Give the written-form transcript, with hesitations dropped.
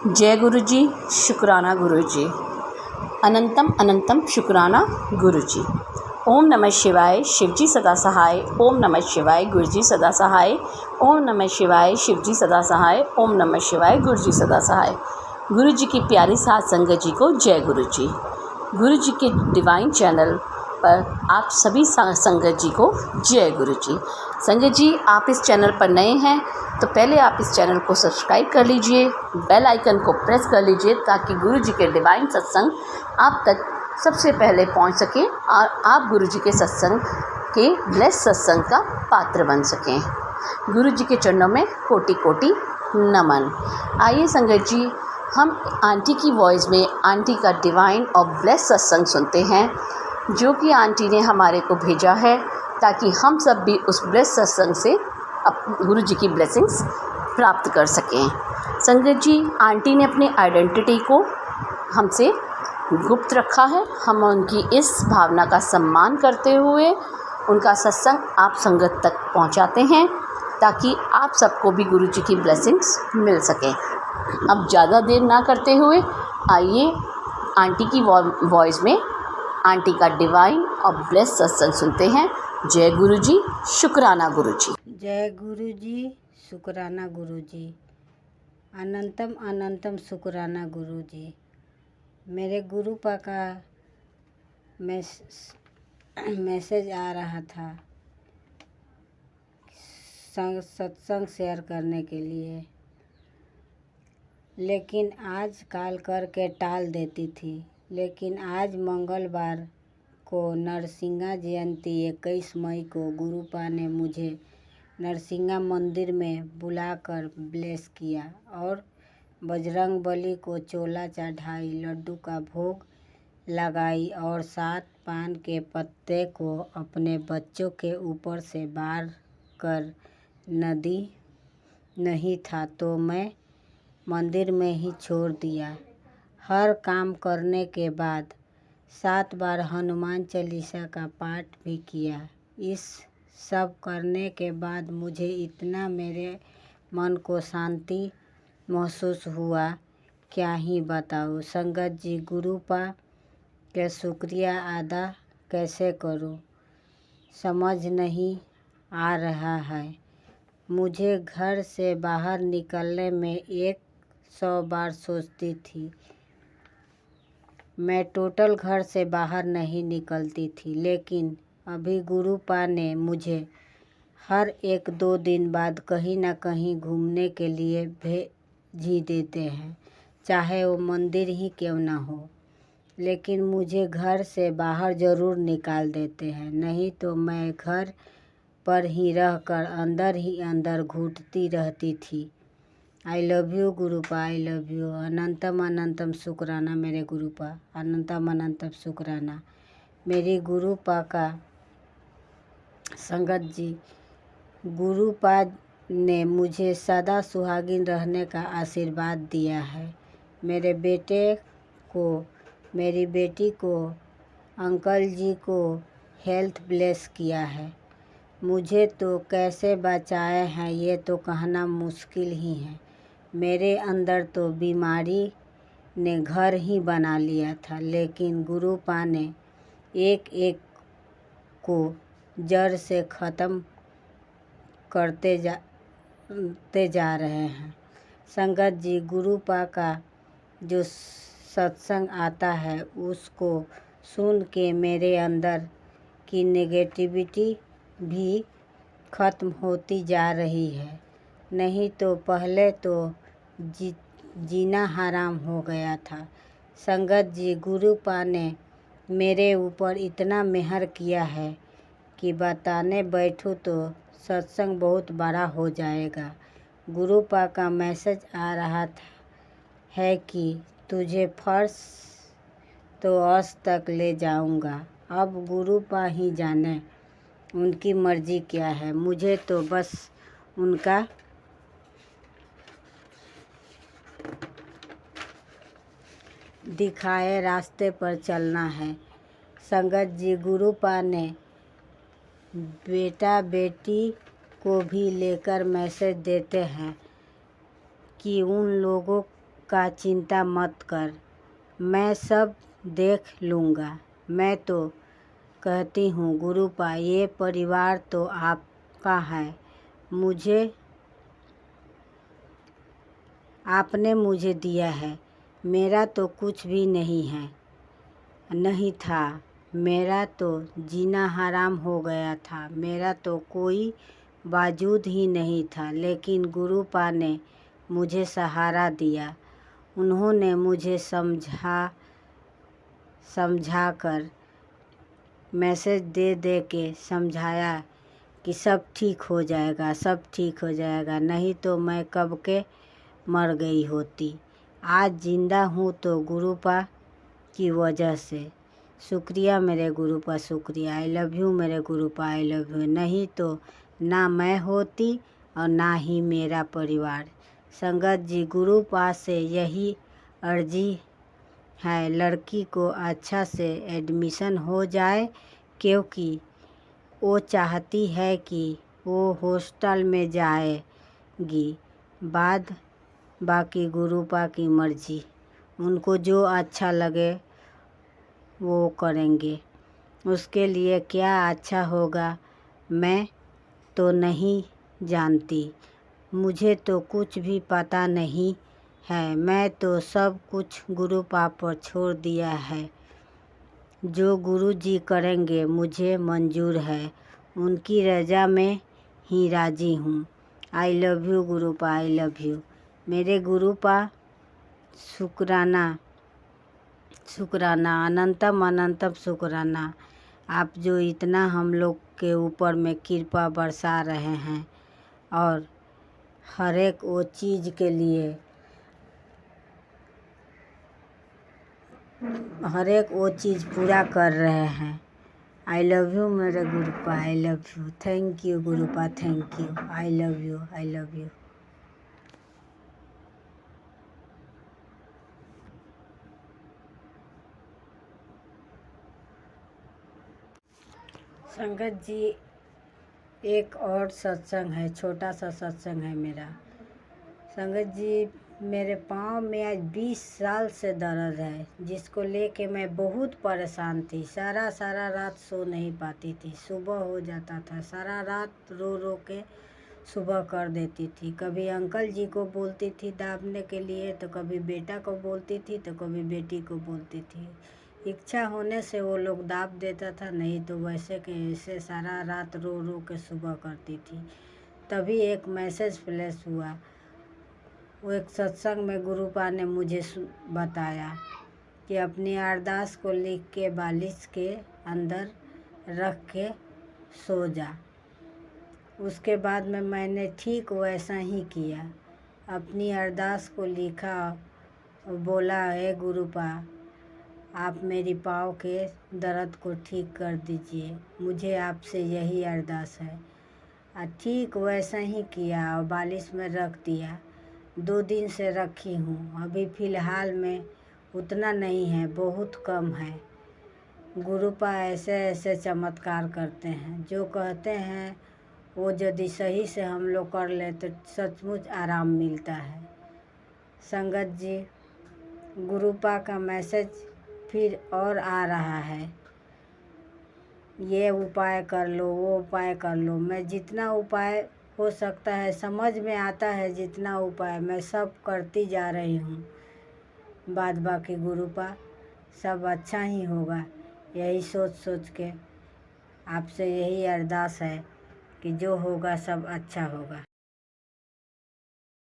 जय गुरु जी, शुक्राना गुरु जी। अनंतम अनंतम शुक्राना गुरु जी। ओम नमः शिवाय, शिवजी सदा सहाय। ओम नमः शिवाय, गुरु जी सदा सहाय। ओम नमः शिवाय, शिवजी सदा सहाय। ओम नमः शिवाय, गुरु जी सदा सहाय। गुरु जी की प्यारी साथ संगत जी को जय गुरु जी। गुरु जी के डिवाइन चैनल पर आप सभी संगत जी को जय गुरु जी। संगत जी, आप इस चैनल पर नए हैं तो पहले आप इस चैनल को सब्सक्राइब कर लीजिए, बेल आइकन को प्रेस कर लीजिए ताकि गुरु जी के डिवाइन सत्संग आप तक सबसे पहले पहुंच सकें और आप गुरु जी के सत्संग के ब्लेस सत्संग का पात्र बन सकें। गुरु जी के चरणों में कोटि कोटि नमन। आइए संगत जी, हम आंटी की वॉइस में आंटी का डिवाइन और ब्लेस सत्संग सुनते हैं जो कि आंटी ने हमारे को भेजा है ताकि हम सब भी उस ब्लेस सत्संग से गुरु जी की ब्लेसिंग्स प्राप्त कर सकें। संगत जी, आंटी ने अपनी आइडेंटिटी को हमसे गुप्त रखा है। हम उनकी इस भावना का सम्मान करते हुए उनका सत्संग आप संगत तक पहुंचाते हैं ताकि आप सबको भी गुरु जी की ब्लेसिंग्स मिल सकें। अब ज़्यादा देर ना करते हुए आइए आंटी की वॉइस में आंटी का डिवाइन और ब्लेस सत्संग सुनते हैं। जय गुरु जी, शुक्राना गुरु जी। जय गुरु जी, शुक्राना गुरु जी। अनंतम अनंतम शुक्राना गुरु जी। मेरे गुरु पा का मैसेज आ रहा था सत्संग शेयर करने के लिए, लेकिन आज कॉल करके टाल देती थी। लेकिन आज मंगलवार को नरसिंहा जयंती 21 मई को गुरुपा ने मुझे नरसिंहा मंदिर में बुलाकर ब्लेस किया और बजरंगबली को चोला चढ़ाई, लड्डू का भोग लगाई और 7 पान के पत्ते को अपने बच्चों के ऊपर से बार कर नदी नहीं था तो मैं मंदिर में ही छोड़ दिया। हर काम करने के बाद 7 बार हनुमान चालीसा का पाठ भी किया। इस सब करने के बाद मुझे इतना मेरे मन को शांति महसूस हुआ, क्या ही बताऊँ। संगत जी, गुरुपा के शुक्रिया अदा कैसे करूँ समझ नहीं आ रहा है। मुझे घर से बाहर निकलने में 100 बार सोचती थी। मैं टोटल घर से बाहर नहीं निकलती थी, लेकिन अभी गुरुपा ने मुझे हर 1-2 दिन बाद कहीं ना कहीं घूमने के लिए भेज ही देते हैं, चाहे वो मंदिर ही क्यों ना हो। लेकिन मुझे घर से बाहर ज़रूर निकाल देते हैं, नहीं तो मैं घर पर ही रहकर अंदर ही अंदर घुटती रहती थी। I love you Gurupa, I love you. अनंतम अनंतम शुक्राना मेरे गुरुपा, अनंतम अनंतम शुक्राना मेरी गुरुपा का। संगत जी, गुरुपा ने मुझे सदा सुहागिन रहने का आशीर्वाद दिया है। मेरे बेटे को, मेरी बेटी को, अंकल जी को हेल्थ ब्लेस किया है। मुझे तो कैसे बचाए हैं ये तो कहना मुश्किल ही है। मेरे अंदर तो बीमारी ने घर ही बना लिया था, लेकिन गुरुपा ने एक एक को जड़ से ख़त्म करते जा रहे हैं। संगत जी, गुरुपा का जो सत्संग आता है उसको सुन के मेरे अंदर की नेगेटिविटी भी ख़त्म होती जा रही है। नहीं तो पहले तो जीना हराम हो गया था। संगत जी, गुरुपा ने मेरे ऊपर इतना मेहर किया है कि बताने बैठूं तो सत्संग बहुत बड़ा हो जाएगा। गुरुपा का मैसेज आ रहा है कि तुझे फर्स्ट तो अर्श तक ले जाऊंगा। अब गुरुपा ही जाने उनकी मर्जी क्या है। मुझे तो बस उनका दिखाए रास्ते पर चलना है। संगत जी, गुरुपा ने बेटा बेटी को भी लेकर मैसेज देते हैं कि उन लोगों का चिंता मत कर, मैं सब देख लूँगा। मैं तो कहती हूँ गुरुपा, ये परिवार तो आपका है, आपने मुझे दिया है, मेरा तो कुछ भी नहीं था। मेरा तो जीना हराम हो गया था, मेरा तो कोई वजूद ही नहीं था। लेकिन गुरुपा ने मुझे सहारा दिया। उन्होंने मुझे समझा कर मैसेज दे के समझाया कि सब ठीक हो जाएगा, सब ठीक हो जाएगा, नहीं तो मैं कब के मर गई होती। आज ज़िंदा हूँ तो गुरुपा की वजह से। शुक्रिया मेरे गुरुपा, शुक्रिया। आई लव यू मेरे गुरुपा, आई लव यू। नहीं तो ना मैं होती और ना ही मेरा परिवार। संगत जी, गुरुपा से यही अर्जी है, लड़की को अच्छा से एडमिशन हो जाए, क्योंकि वो चाहती है कि वो हॉस्टल में जाएगी। बाकी गुरुपा की मर्जी, उनको जो अच्छा लगे वो करेंगे। उसके लिए क्या अच्छा होगा मैं तो नहीं जानती, मुझे तो कुछ भी पता नहीं है। मैं तो सब कुछ गुरुपा पर छोड़ दिया है। जो गुरुजी करेंगे मुझे मंजूर है, उनकी रजा में ही राजी हूँ। आई love you Gurupa, I love you मेरे गुरुपा। शुक्राना शुक्राना, अनंतम अनंतम शुक्राना। आप जो इतना हम लोग के ऊपर में कृपा बरसा रहे हैं और हर एक वो चीज़ के लिए हर एक वो चीज़ पूरा कर रहे हैं। आई लव यू मेरे Gurupa, I love you. Thank you Gurupa, thank you. I love you, I love you. संगत जी, एक और सत्संग है, छोटा सा सत्संग है मेरा। संगत जी, मेरे पाँव में आज 20 साल से दर्द है, जिसको लेके मैं बहुत परेशान थी। सारा रात सो नहीं पाती थी। सुबह हो जाता था, सारा रात रो के सुबह कर देती थी। कभी अंकल जी को बोलती थी दाबने के लिए, तो कभी बेटा को बोलती थी, तो कभी बेटी को बोलती थी। इच्छा होने से वो लोग दाब देता था, नहीं तो वैसे के ऐसे सारा रात रो के सुबह करती थी। तभी एक मैसेज फ्लैश हुआ। वो एक सत्संग में गुरुपा ने मुझे बताया कि अपनी अरदास को लिख के बालिश के अंदर रख के सो जा। उसके बाद में मैंने ठीक वैसा ही किया, अपनी अरदास को लिखा और बोला, हे गुरुपा, आप मेरी पाँव के दर्द को ठीक कर दीजिए, मुझे आपसे यही अरदास है। ठीक वैसा ही किया और बालिश में रख दिया। 2 दिन से रखी हूँ। अभी फ़िलहाल में उतना नहीं है, बहुत कम है। गुरुपा ऐसे चमत्कार करते हैं, जो कहते हैं वो यदि सही से हम लोग कर ले तो सचमुच आराम मिलता है। संगत जी, गुरुपा का मैसेज फिर और आ रहा है, ये उपाय कर लो, वो उपाय कर लो। मैं जितना उपाय हो सकता है, समझ में आता है जितना उपाय, मैं सब करती जा रही हूँ। बाकी गुरुपा सब अच्छा ही होगा, यही सोच के आपसे यही अरदास है कि जो होगा सब अच्छा होगा।